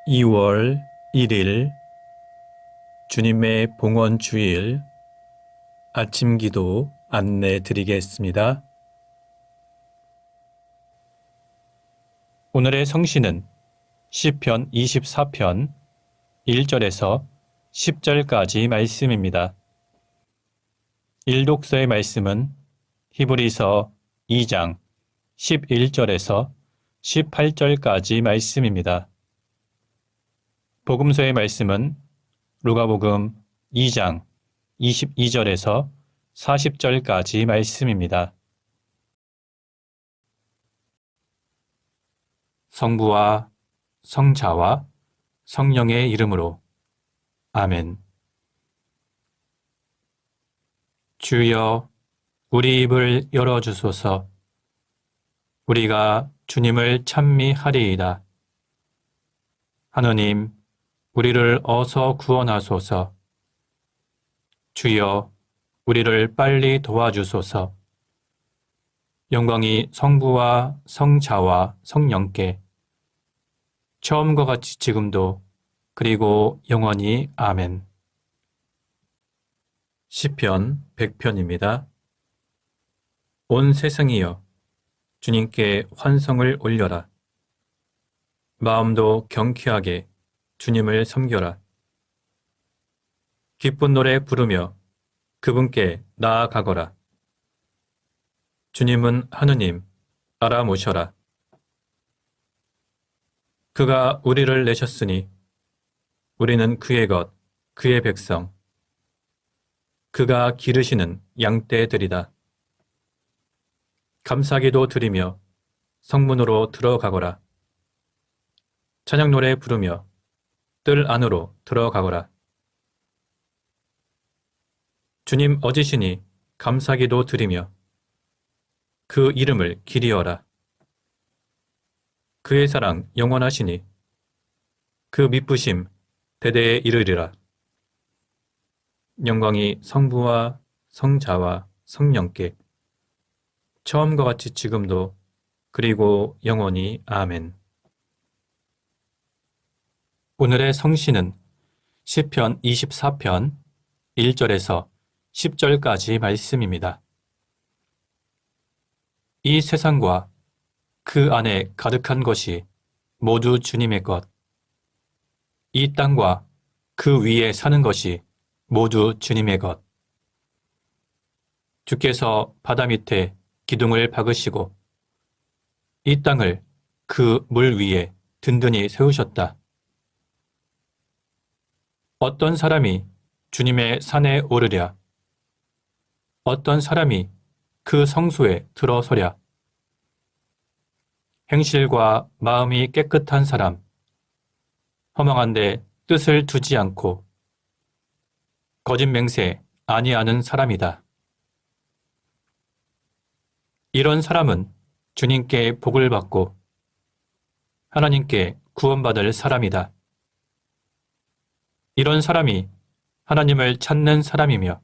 2월 1일 주님의 봉헌 주일 아침 기도 안내 드리겠습니다. 오늘의 성시는 시편 24편 1절에서 10절까지 말씀입니다. 일독서의 말씀은 히브리서 2장 11절에서 18절까지 말씀입니다. 복음서의 말씀은 루가복음 2장 22절에서 40절까지 말씀입니다. 성부와 성자와 성령의 이름으로 아멘. 주여 우리 입을 열어주소서. 우리가 주님을 찬미하리이다. 하느님, 우리를 어서 구원하소서. 주여, 우리를 빨리 도와주소서. 영광이 성부와 성자와 성령께 처음과 같이 지금도 그리고 영원히 아멘. 시편 100편입니다. 온 세상이여 주님께 환성을 올려라. 마음도 경쾌하게 주님을 섬겨라. 기쁜 노래 부르며 그분께 나아가거라. 주님은 하느님, 알아모셔라. 그가 우리를 내셨으니 우리는 그의 것, 그의 백성. 그가 기르시는 양떼들이다. 감사기도 드리며 성문으로 들어가거라. 찬양 노래 부르며 뜰 안으로 들어가거라. 주님 어지시니 감사기도 드리며 그 이름을 기리어라. 그의 사랑 영원하시니 그 미쁘심 대대에 이르리라. 영광이 성부와 성자와 성령께 처음과 같이 지금도 그리고 영원히 아멘. 오늘의 성시는 시편 24편 1절에서 10절까지 말씀입니다. 이 세상과 그 안에 가득한 것이 모두 주님의 것. 이 땅과 그 위에 사는 것이 모두 주님의 것. 주께서 바다 밑에 기둥을 박으시고 이 땅을 그 물 위에 든든히 세우셨다. 어떤 사람이 주님의 산에 오르랴? 어떤 사람이 그 성소에 들어서랴? 행실과 마음이 깨끗한 사람, 허망한데 뜻을 두지 않고 거짓 맹세 아니하는 사람이다. 이런 사람은 주님께 복을 받고 하나님께 구원받을 사람이다. 이런 사람이 하나님을 찾는 사람이며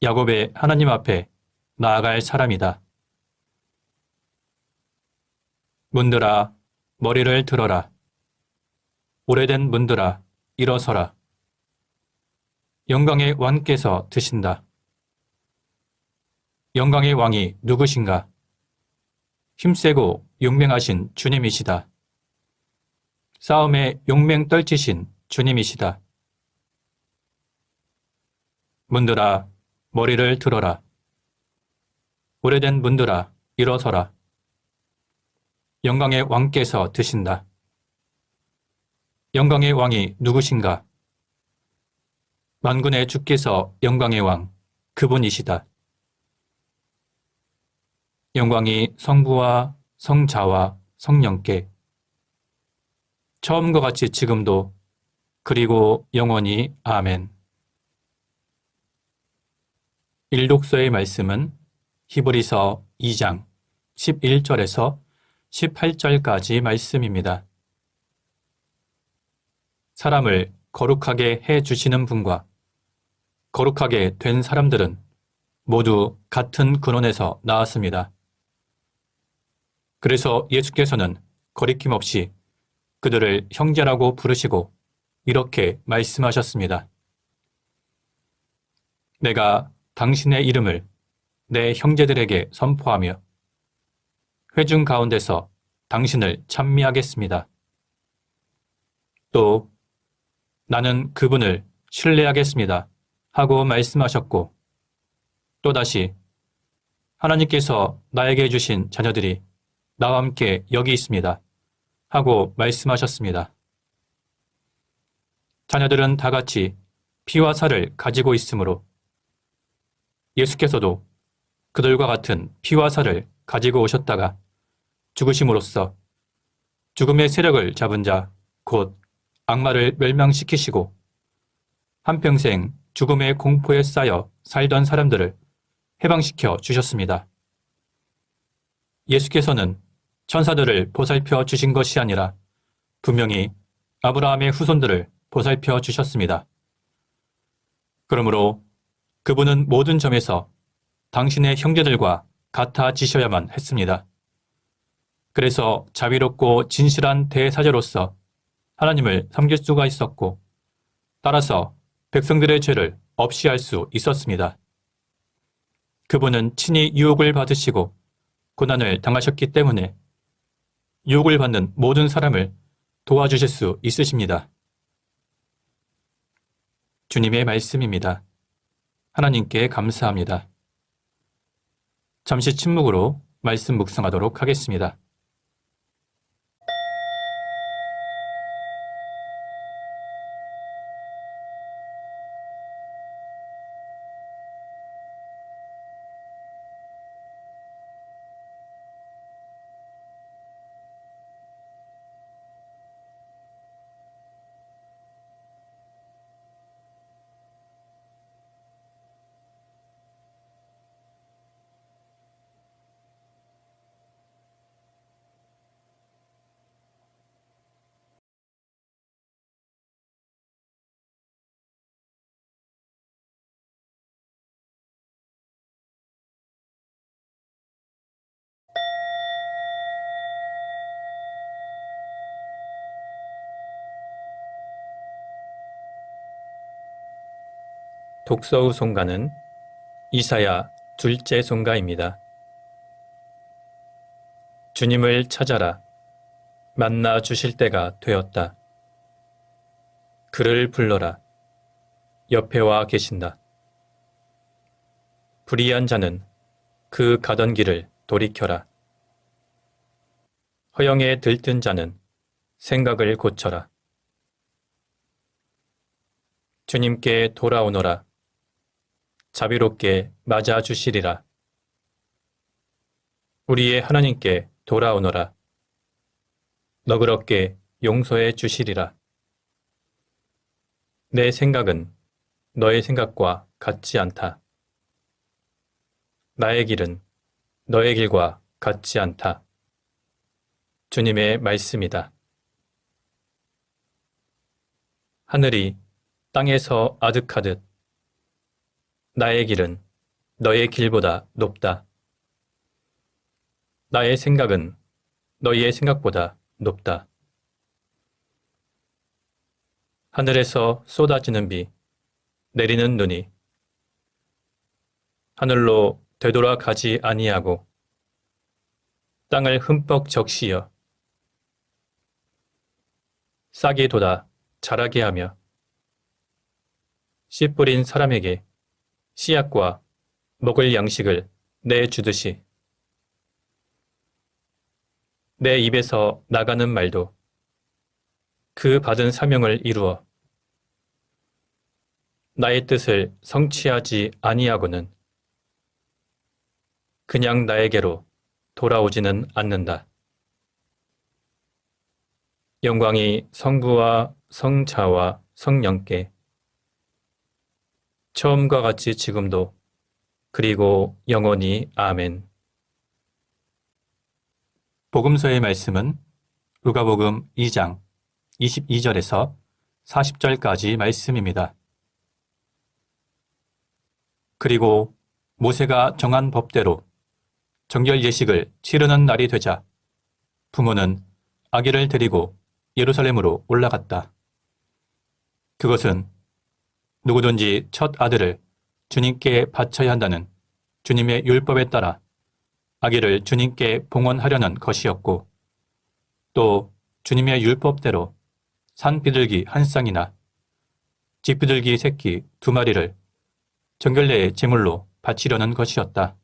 야곱의 하나님 앞에 나아갈 사람이다. 문들아, 머리를 들어라. 오래된 문들아, 일어서라. 영광의 왕께서 드신다. 영광의 왕이 누구신가? 힘세고 용맹하신 주님이시다. 싸움에 용맹 떨치신 주님이시다. 문들아, 머리를 들어라. 오래된 문들아, 일어서라. 영광의 왕께서 드신다. 영광의 왕이 누구신가? 만군의 주께서 영광의 왕, 그분이시다. 영광이 성부와 성자와 성령께 처음과 같이 지금도 그리고 영원히 아멘. 일독서의 말씀은 히브리서 2장 11절에서 18절까지 말씀입니다. 사람을 거룩하게 해 주시는 분과 거룩하게 된 사람들은 모두 같은 근원에서 나왔습니다. 그래서 예수께서는 거리낌 없이 그들을 형제라고 부르시고 이렇게 말씀하셨습니다. 내가 당신의 이름을 내 형제들에게 선포하며 회중 가운데서 당신을 찬미하겠습니다. 또 나는 그분을 신뢰하겠습니다 하고 말씀하셨고 또다시 하나님께서 나에게 주신 자녀들이 나와 함께 여기 있습니다 하고 말씀하셨습니다. 자녀들은 다 같이 피와 살을 가지고 있으므로 예수께서도 그들과 같은 피와 살을 가지고 오셨다가 죽으심으로써 죽음의 세력을 잡은 자, 곧 악마를 멸망시키시고 한평생 죽음의 공포에 쌓여 살던 사람들을 해방시켜 주셨습니다. 예수께서는 천사들을 보살펴 주신 것이 아니라 분명히 아브라함의 후손들을 보살펴 주셨습니다. 그러므로 그분은 모든 점에서 당신의 형제들과 같아지셔야만 했습니다. 그래서 자비롭고 진실한 대사제로서 하나님을 섬길 수가 있었고 따라서 백성들의 죄를 없이 할 수 있었습니다. 그분은 친히 유혹을 받으시고 고난을 당하셨기 때문에 유혹을 받는 모든 사람을 도와주실 수 있으십니다. 주님의 말씀입니다. 하나님께 감사합니다. 잠시 침묵으로 말씀 묵상하도록 하겠습니다. 독서 후 송가는 이사야 둘째 송가입니다. 주님을 찾아라. 만나 주실 때가 되었다. 그를 불러라. 옆에 와 계신다. 불의한 자는 그 가던 길을 돌이켜라. 허영에 들뜬 자는 생각을 고쳐라. 주님께 돌아오너라. 자비롭게 맞아주시리라. 우리의 하나님께 돌아오너라. 너그럽게 용서해 주시리라. 내 생각은 너의 생각과 같지 않다. 나의 길은 너의 길과 같지 않다. 주님의 말씀이다. 하늘이 땅에서 아득하듯 나의 길은 너의 길보다 높다. 나의 생각은 너희의 생각보다 높다. 하늘에서 쏟아지는 비, 내리는 눈이 하늘로 되돌아가지 아니하고 땅을 흠뻑 적시어 싹이 돋아 자라게 하며 씨 뿌린 사람에게 씨앗과 먹을 양식을 내주듯이 내 입에서 나가는 말도 그 받은 사명을 이루어 나의 뜻을 성취하지 아니하고는 그냥 나에게로 돌아오지는 않는다. 영광이 성부와 성자와 성령께 처음과 같이 지금도 그리고 영원히 아멘. 복음서의 말씀은 루가복음 2장 22절에서 40절까지 말씀입니다. 그리고 모세가 정한 법대로 정결 예식을 치르는 날이 되자 부모는 아기를 데리고 예루살렘으로 올라갔다. 그것은 누구든지 첫 아들을 주님께 바쳐야 한다는 주님의 율법에 따라 아기를 주님께 봉헌하려는 것이었고, 또 주님의 율법대로 산 비둘기 한 쌍이나 집 비둘기 새끼 2마리를 정결례의 제물로 바치려는 것이었다.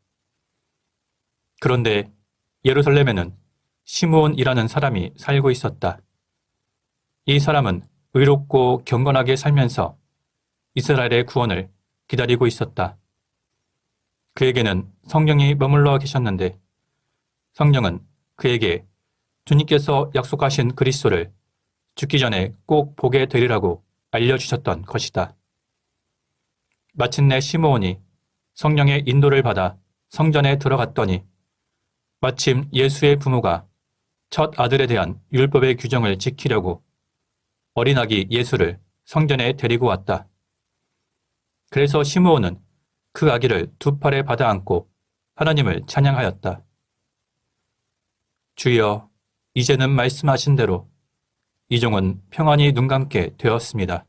그런데 예루살렘에는 시므온이라는 사람이 살고 있었다. 이 사람은 의롭고 경건하게 살면서 이스라엘의 구원을 기다리고 있었다. 그에게는 성령이 머물러 계셨는데 성령은 그에게 주님께서 약속하신 그리스도를 죽기 전에 꼭 보게 되리라고 알려주셨던 것이다. 마침내 시므온이 성령의 인도를 받아 성전에 들어갔더니 마침 예수의 부모가 첫 아들에 대한 율법의 규정을 지키려고 어린아기 예수를 성전에 데리고 왔다. 그래서 시므온은 그 아기를 2팔에 받아 안고 하나님을 찬양하였다. 주여, 이제는 말씀하신 대로 이 종은 평안히 눈감게 되었습니다.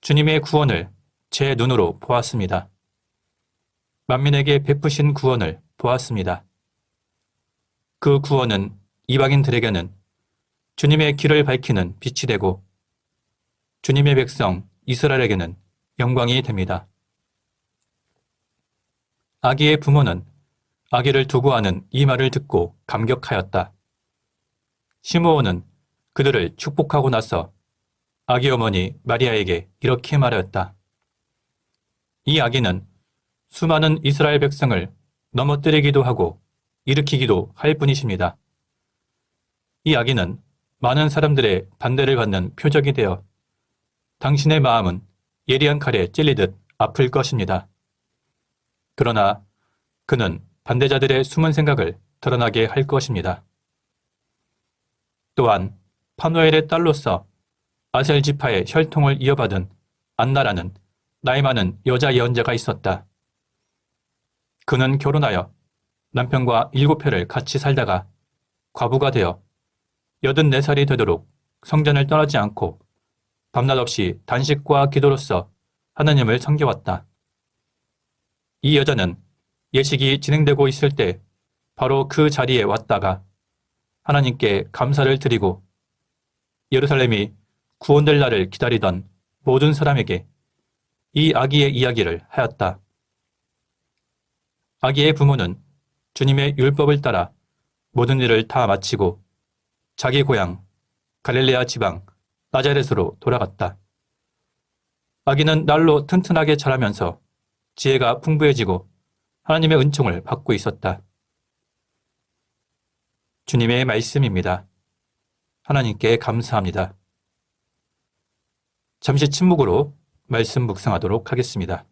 주님의 구원을 제 눈으로 보았습니다. 만민에게 베푸신 구원을 보았습니다. 그 구원은 이방인들에게는 주님의 길을 밝히는 빛이 되고 주님의 백성 이스라엘에게는 영광이 됩니다. 아기의 부모는 아기를 두고 하는 이 말을 듣고 감격하였다. 시므온은 그들을 축복하고 나서 아기 어머니 마리아에게 이렇게 말하였다. 이 아기는 수많은 이스라엘 백성을 넘어뜨리기도 하고 일으키기도 할 뿐이십니다. 이 아기는 많은 사람들의 반대를 받는 표적이 되어 당신의 마음은 예리한 칼에 찔리듯 아플 것입니다. 그러나 그는 반대자들의 숨은 생각을 드러나게 할 것입니다. 또한 파누엘의 딸로서 아셀 지파의 혈통을 이어받은 안나라는 나이 많은 여자 예언자가 있었다. 그는 결혼하여 남편과 7회를 같이 살다가 과부가 되어 84살이 되도록 성전을 떠나지 않고 밤낮 없이 단식과 기도로서 하나님을 섬겨왔다. 이 여자는 예식이 진행되고 있을 때 바로 그 자리에 왔다가 하나님께 감사를 드리고 예루살렘이 구원될 날을 기다리던 모든 사람에게 이 아기의 이야기를 하였다. 아기의 부모는 주님의 율법을 따라 모든 일을 다 마치고 자기 고향 갈릴레아 지방 나자렛으로 돌아갔다. 아기는 날로 튼튼하게 자라면서 지혜가 풍부해지고 하나님의 은총을 받고 있었다. 주님의 말씀입니다. 하나님께 감사합니다. 잠시 침묵으로 말씀 묵상하도록 하겠습니다.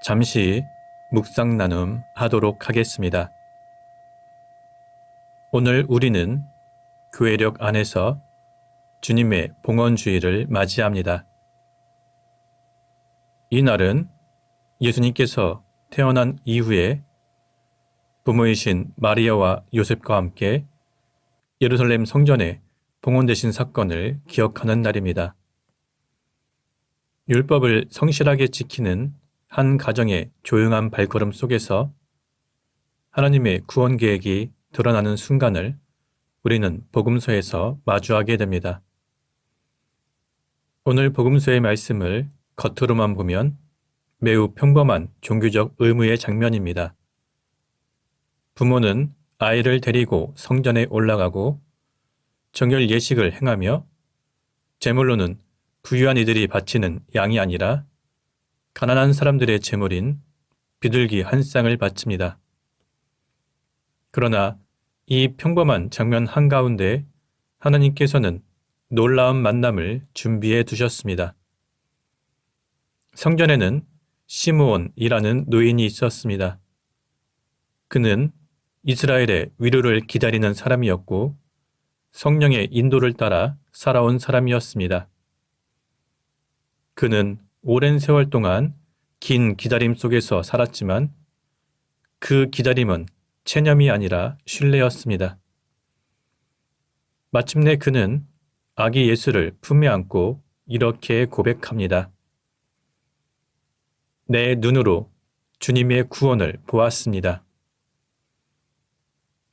잠시 묵상 나눔 하도록 하겠습니다. 오늘 우리는 교회력 안에서 주님의 봉헌주일을 맞이합니다. 이 날은 예수님께서 태어난 이후에 부모이신 마리아와 요셉과 함께 예루살렘 성전에 봉헌되신 사건을 기억하는 날입니다. 율법을 성실하게 지키는 한 가정의 조용한 발걸음 속에서 하나님의 구원 계획이 드러나는 순간을 우리는 복음서에서 마주하게 됩니다. 오늘 복음서의 말씀을 겉으로만 보면 매우 평범한 종교적 의무의 장면입니다. 부모는 아이를 데리고 성전에 올라가고 정결 예식을 행하며 제물로는 부유한 이들이 바치는 양이 아니라 가난한 사람들의 제물인 비둘기 한 쌍을 바칩니다. 그러나 이 평범한 장면 한가운데 하나님께서는 놀라운 만남을 준비해 두셨습니다. 성전에는 시므온이라는 노인이 있었습니다. 그는 이스라엘의 위로를 기다리는 사람이었고 성령의 인도를 따라 살아온 사람이었습니다. 그는 오랜 세월 동안 긴 기다림 속에서 살았지만 그 기다림은 체념이 아니라 신뢰였습니다. 마침내 그는 아기 예수를 품에 안고 이렇게 고백합니다. 내 눈으로 주님의 구원을 보았습니다.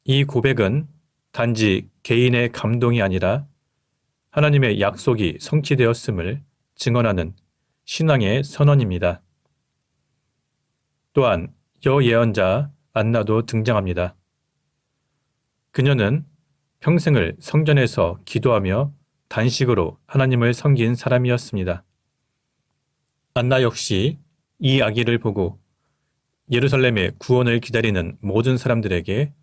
이 고백은 단지 개인의 감동이 아니라 하나님의 약속이 성취되었음을 증언하는 신앙의 선언입니다. 또한 여예언자 안나도 등장합니다. 그녀는 평생을 성전에서 기도하며 단식으로 하나님을 섬긴 사람이었습니다. 안나 역시 이 아기를 보고 예루살렘의 구원을 기다리는 모든 사람들에게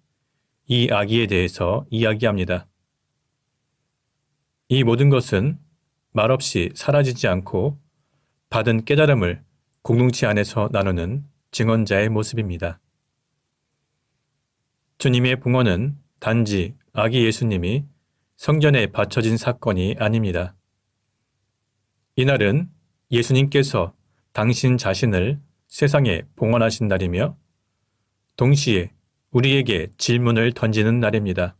이 아기에 대해서 이야기합니다. 이 모든 것은 말없이 사라지지 않고 받은 깨달음을 공동체 안에서 나누는 증언자의 모습입니다. 주님의 봉헌은 단지 아기 예수님이 성전에 바쳐진 사건이 아닙니다. 이날은 예수님께서 당신 자신을 세상에 봉헌하신 날이며 동시에 우리에게 질문을 던지는 날입니다.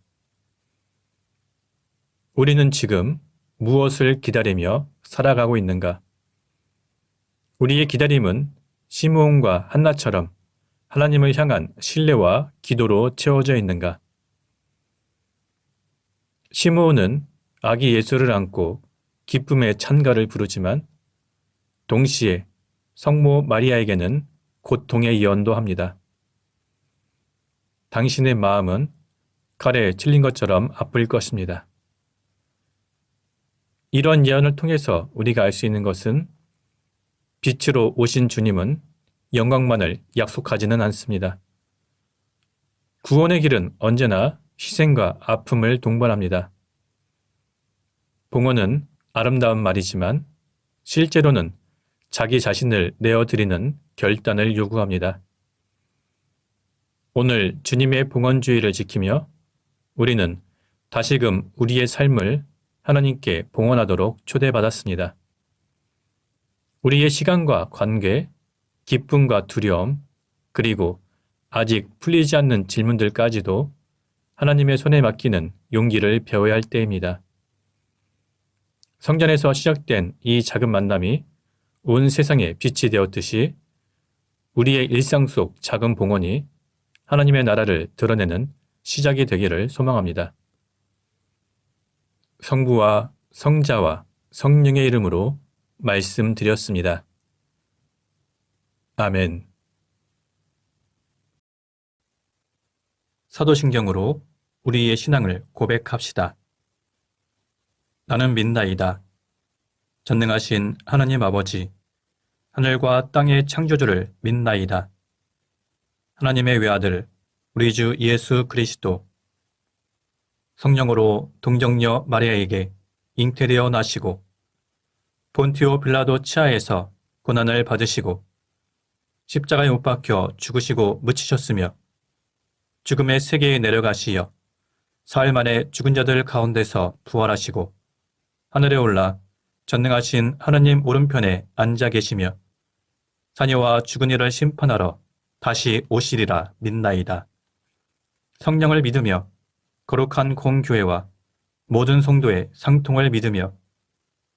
우리는 지금 무엇을 기다리며 살아가고 있는가? 우리의 기다림은 시므온과 한나처럼 하나님을 향한 신뢰와 기도로 채워져 있는가? 시므온은 아기 예수를 안고 기쁨의 찬가를 부르지만 동시에 성모 마리아에게는 고통의 예언도 합니다. 당신의 마음은 칼에 찔린 것처럼 아플 것입니다. 이런 예언을 통해서 우리가 알 수 있는 것은 빛으로 오신 주님은 영광만을 약속하지는 않습니다. 구원의 길은 언제나 희생과 아픔을 동반합니다. 봉헌은 아름다운 말이지만 실제로는 자기 자신을 내어드리는 결단을 요구합니다. 오늘 주님의 봉헌주의를 지키며 우리는 다시금 우리의 삶을 하나님께 봉헌하도록 초대받았습니다. 우리의 시간과 관계, 기쁨과 두려움, 그리고 아직 풀리지 않는 질문들까지도 하나님의 손에 맡기는 용기를 배워야 할 때입니다. 성전에서 시작된 이 작은 만남이 온 세상에 빛이 되었듯이 우리의 일상 속 작은 봉헌이 하나님의 나라를 드러내는 시작이 되기를 소망합니다. 성부와 성자와 성령의 이름으로 말씀드렸습니다. 아멘. 사도신경으로 우리의 신앙을 고백합시다. 나는 믿나이다. 전능하신 하나님 아버지, 하늘과 땅의 창조주를 믿나이다. 하나님의 외아들, 우리 주 예수 그리스도, 성령으로 동정녀 마리아에게 잉태되어 나시고 본티오 빌라도 치하에서 고난을 받으시고 십자가에 못 박혀 죽으시고 묻히셨으며 죽음의 세계에 내려가시어 사흘 만에 죽은 자들 가운데서 부활하시고 하늘에 올라 전능하신 하나님 오른편에 앉아 계시며 자녀와 죽은 이를 심판하러 다시 오시리라 믿나이다. 성령을 믿으며 거룩한 공교회와 모든 성도의 상통을 믿으며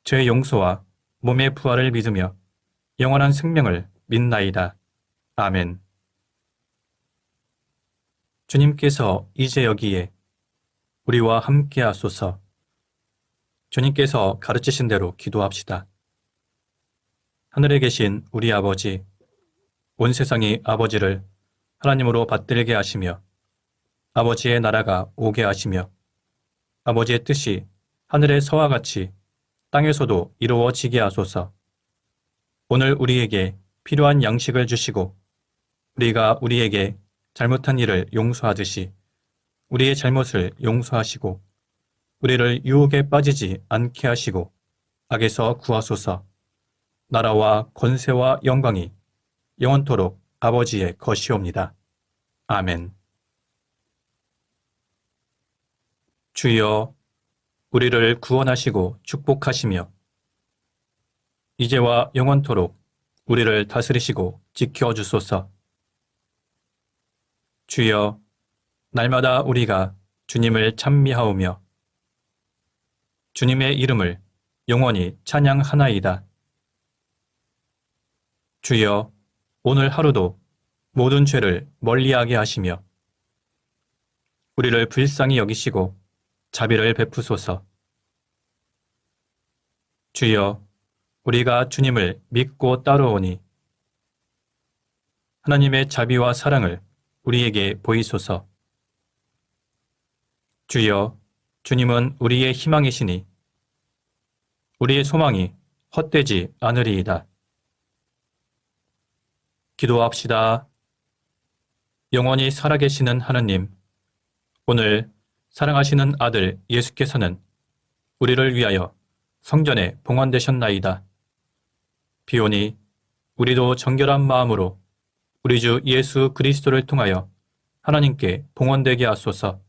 죄 용서와 몸의 부활을 믿으며 영원한 생명을 믿나이다. 아멘. 주님께서 이제 여기에 우리와 함께 하소서. 주님께서 가르치신 대로 기도합시다. 하늘에 계신 우리 아버지, 온 세상이 아버지를 하나님으로 받들게 하시며 아버지의 나라가 오게 하시며 아버지의 뜻이 하늘에서와 같이 땅에서도 이루어지게 하소서. 오늘 우리에게 필요한 양식을 주시고 우리가 우리에게 잘못한 일을 용서하듯이 우리의 잘못을 용서하시고 우리를 유혹에 빠지지 않게 하시고 악에서 구하소서. 나라와 권세와 영광이 영원토록 아버지의 것이옵니다. 아멘. 주여, 우리를 구원하시고 축복하시며 이제와 영원토록 우리를 다스리시고 지켜주소서. 주여, 날마다 우리가 주님을 찬미하오며 주님의 이름을 영원히 찬양하나이다. 주여, 오늘 하루도 모든 죄를 멀리하게 하시며 우리를 불쌍히 여기시고 자비를 베푸소서. 주여, 우리가 주님을 믿고 따르오니 하나님의 자비와 사랑을 우리에게 보이소서. 주여, 주님은 우리의 희망이시니 우리의 소망이 헛되지 않으리이다. 기도합시다. 영원히 살아계시는 하느님, 오늘 사랑하시는 아들 예수께서는 우리를 위하여 성전에 봉헌되셨나이다. 비오니 우리도 정결한 마음으로 우리 주 예수 그리스도를 통하여 하나님께 봉헌되게 하소서.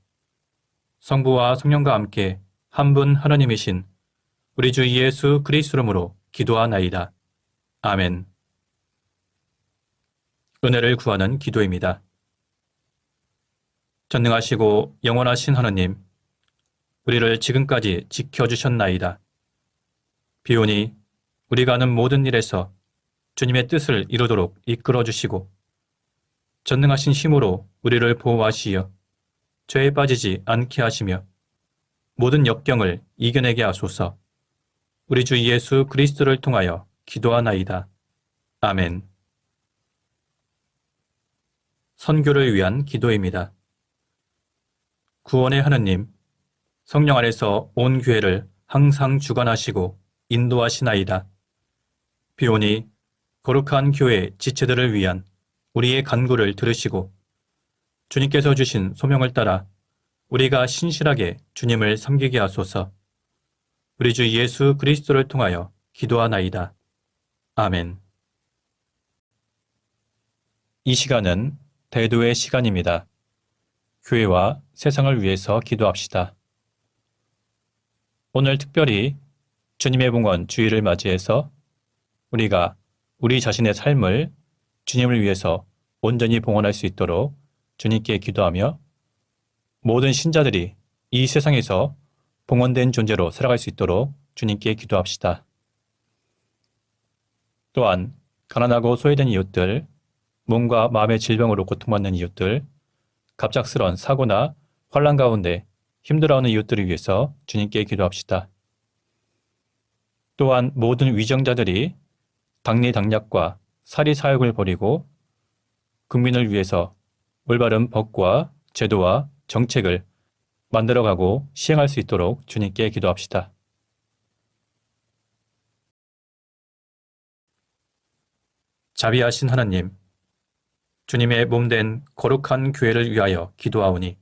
성부와 성령과 함께 한 분 하나님이신 우리 주 예수 그리스도로 기도하나이다. 아멘. 은혜를 구하는 기도입니다. 전능하시고 영원하신 하나님, 우리를 지금까지 지켜주셨나이다. 비오니 우리가 하는 모든 일에서 주님의 뜻을 이루도록 이끌어주시고 전능하신 힘으로 우리를 보호하시어 죄에 빠지지 않게 하시며 모든 역경을 이겨내게 하소서. 우리 주 예수 그리스도를 통하여 기도하나이다. 아멘. 선교를 위한 기도입니다. 구원의 하느님, 성령 안에서 온 교회를 항상 주관하시고 인도하시나이다. 비오니 거룩한 교회 지체들을 위한 우리의 간구를 들으시고 주님께서 주신 소명을 따라 우리가 신실하게 주님을 섬기게 하소서. 우리 주 예수 그리스도를 통하여 기도하나이다. 아멘. 이 시간은 대도의 시간입니다. 교회와 세상을 위해서 기도합시다. 오늘 특별히 주님의 봉헌 주일을 맞이해서 우리가 우리 자신의 삶을 주님을 위해서 온전히 봉헌할 수 있도록 주님께 기도하며 모든 신자들이 이 세상에서 봉헌된 존재로 살아갈 수 있도록 주님께 기도합시다. 또한 가난하고 소외된 이웃들, 몸과 마음의 질병으로 고통받는 이웃들, 갑작스런 사고나 환난 가운데 힘들어하는 이웃들을 위해서 주님께 기도합시다. 또한 모든 위정자들이 당리당략과 사리사욕을 버리고 국민을 위해서 올바른 법과 제도와 정책을 만들어가고 시행할 수 있도록 주님께 기도합시다. 자비하신 하나님, 주님의 몸된 거룩한 교회를 위하여 기도하오니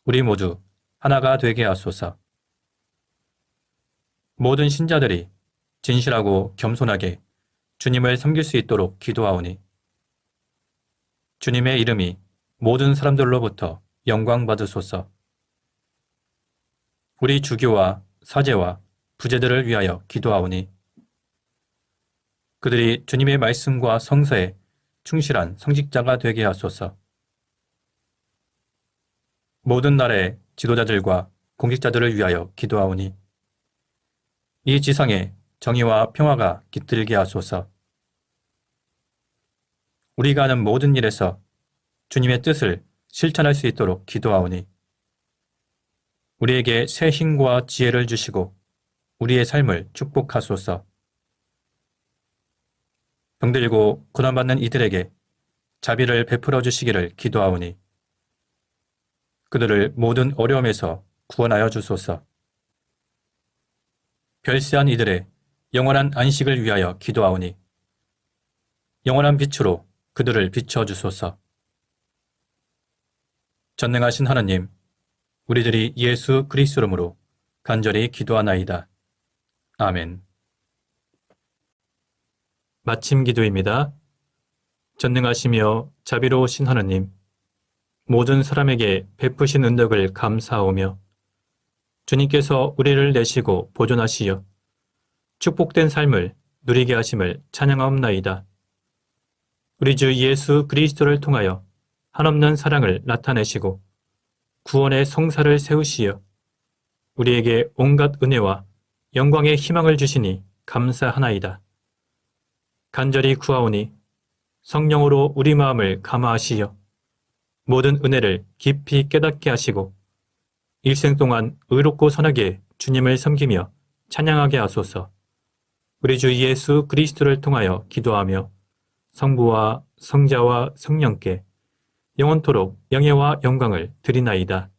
우리 모두 하나가 되게 하소서. 모든 신자들이 진실하고 겸손하게 주님을 섬길 수 있도록 기도하오니 주님의 이름이 모든 사람들로부터 영광 받으소서. 우리 주교와 사제와 부제들을 위하여 기도하오니 그들이 주님의 말씀과 성서에 충실한 성직자가 되게 하소서. 모든 나라의 지도자들과 공직자들을 위하여 기도하오니 이 지상에 정의와 평화가 깃들게 하소서. 우리가 하는 모든 일에서 주님의 뜻을 실천할 수 있도록 기도하오니 우리에게 새 힘과 지혜를 주시고 우리의 삶을 축복하소서. 병들고 고난받는 이들에게 자비를 베풀어 주시기를 기도하오니 그들을 모든 어려움에서 구원하여 주소서. 별세한 이들의 영원한 안식을 위하여 기도하오니 영원한 빛으로 그들을 비춰 주소서. 전능하신 하나님, 우리들이 예수 그리스도 이름으로 간절히 기도하나이다. 아멘. 마침 기도입니다. 전능하시며 자비로우신 하나님, 모든 사람에게 베푸신 은덕을 감사하오며 주님께서 우리를 내시고 보존하시어 축복된 삶을 누리게 하심을 찬양하옵나이다. 우리 주 예수 그리스도를 통하여 한없는 사랑을 나타내시고 구원의 성사를 세우시어 우리에게 온갖 은혜와 영광의 희망을 주시니 감사하나이다. 간절히 구하오니 성령으로 우리 마음을 감화하시어 모든 은혜를 깊이 깨닫게 하시고 일생 동안 의롭고 선하게 주님을 섬기며 찬양하게 하소서. 우리 주 예수 그리스도를 통하여 기도하며 성부와 성자와 성령께 영원토록 영예와 영광을 드리나이다.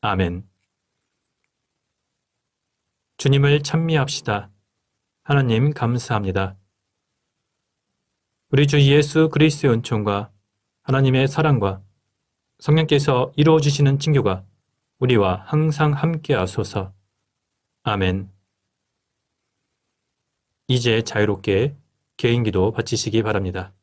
아멘. 주님을 찬미합시다. 하나님 감사합니다. 우리 주 예수 그리스도의 은총과 하나님의 사랑과 성령께서 이루어 주시는 친교가 우리와 항상 함께 하소서. 아멘. 이제 자유롭게 개인기도 바치시기 바랍니다.